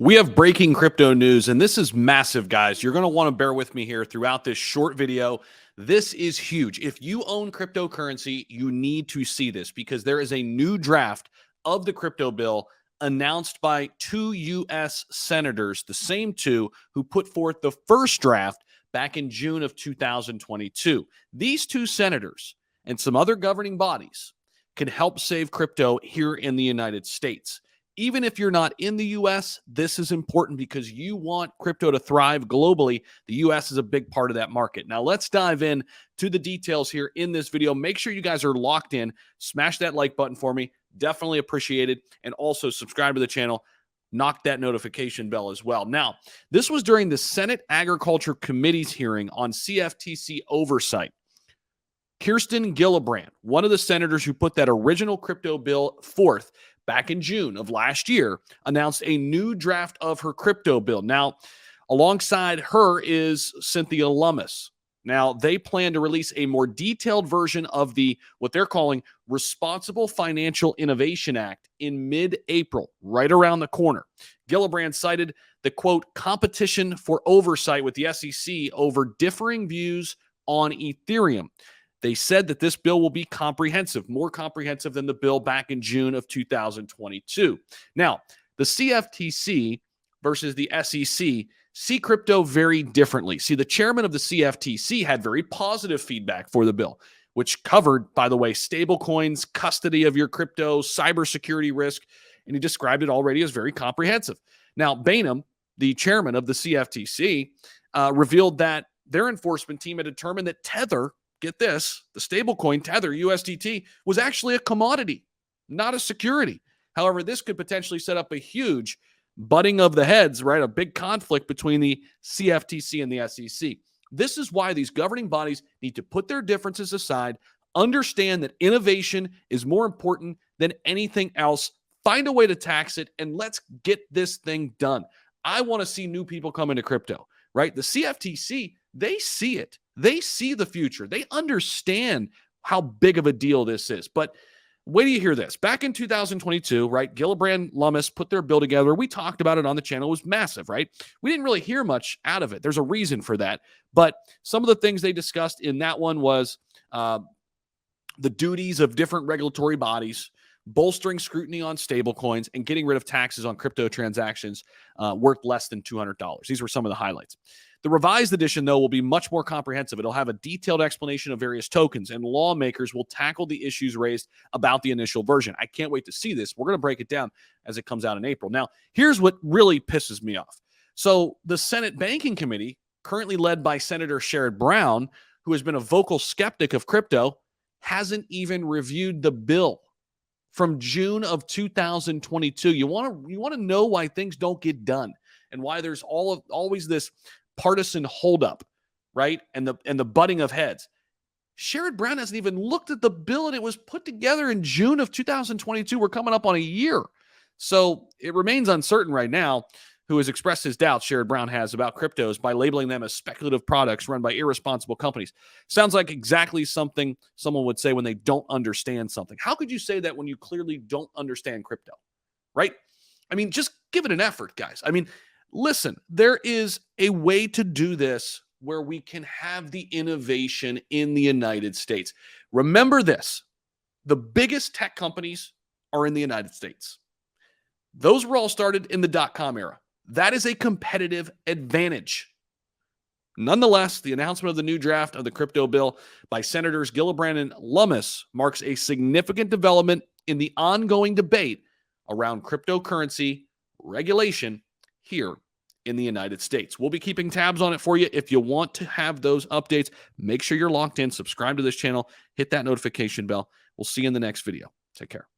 We have breaking crypto news, and this is massive, guys. You're going to want to bear with me here throughout this short video. This is huge. If you own cryptocurrency, you need to see this because there is a new draft of the crypto bill announced by two U.S. senators, the same two who put forth the first draft back in June of 2022. These two senators and some other governing bodies can help save crypto here in the United States. Even if you're not in the U.S., this is important because you want crypto to thrive globally. The U.S. is a big part of that market. Now, let's dive in to the details here in this video. Make sure you guys are locked in. Smash that like button for me. Definitely appreciate it. And also subscribe to the channel. Knock that notification bell as well. Now, this was during the Senate Agriculture Committee's hearing on CFTC oversight. Kirsten Gillibrand, one of the senators who put that original crypto bill forth back in June of last year, announced a new draft of her crypto bill. Now, alongside her is Cynthia Lummis. Now, they plan to release a more detailed version of what they're calling Responsible Financial Innovation Act in mid-April, right around the corner. Gillibrand cited the, quote, competition for oversight with the SEC over differing views on Ethereum. They said that this bill will be comprehensive, more comprehensive than the bill back in June of 2022. Now, the CFTC versus the SEC see crypto very differently. See, the chairman of the CFTC had very positive feedback for the bill, which covered, by the way, stablecoins, custody of your crypto, cybersecurity risk, and he described it already as very comprehensive. Now, Bainum, the chairman of the CFTC, revealed that their enforcement team had determined that Tether, get this, the stablecoin Tether, USDT, was actually a commodity, not a security. However, this could potentially set up a huge butting of the heads, right? A big conflict between the CFTC and the SEC. This is why these governing bodies need to put their differences aside, understand that innovation is more important than anything else, find a way to tax it, and let's get this thing done. I want to see new people come into crypto, right? The CFTC, they see it. They see the future. They understand how big of a deal this is. But wait till you hear this. Back in 2022, right, Gillibrand, Lummis put their bill together. We talked about it on the channel. It was massive, right? We didn't really hear much out of it. There's a reason for that. But some of the things they discussed in that one was the duties of different regulatory bodies, bolstering scrutiny on stablecoins, and getting rid of taxes on crypto transactions worth less than $200. These were some of the highlights. The revised edition, though, will be much more comprehensive. It'll have a detailed explanation of various tokens, and lawmakers will tackle the issues raised about the initial version. I can't wait to see this. We're going to break it down as it comes out in April. Now, here's what really pisses me off. So the Senate Banking Committee, currently led by Senator Sherrod Brown, who has been a vocal skeptic of crypto, hasn't even reviewed the bill from June of 2022. You want to know why things don't get done and why there's always this partisan holdup, right? And the butting of heads. Sherrod Brown hasn't even looked at the bill, and it was put together in June of 2022. We're coming up on a year. So it remains uncertain right now who has expressed his doubts, Sherrod Brown has, about cryptos by labeling them as speculative products run by irresponsible companies. Sounds like exactly something someone would say when they don't understand something. How could you say that when you clearly don't understand crypto, right? I mean, just give it an effort, guys. I mean, listen, there is a way to do this where we can have the innovation in the United States. Remember this, the biggest tech companies are in the United States. Those were all started in the dot-com era. That is a competitive advantage. Nonetheless, the announcement of the new draft of the crypto bill by Senators Gillibrand and Lummis marks a significant development in the ongoing debate around cryptocurrency regulation here in the United States. We'll be keeping tabs on it for you. If you want to have those updates, make sure you're locked in, subscribe to this channel, hit that notification bell. We'll see you in the next video. Take care.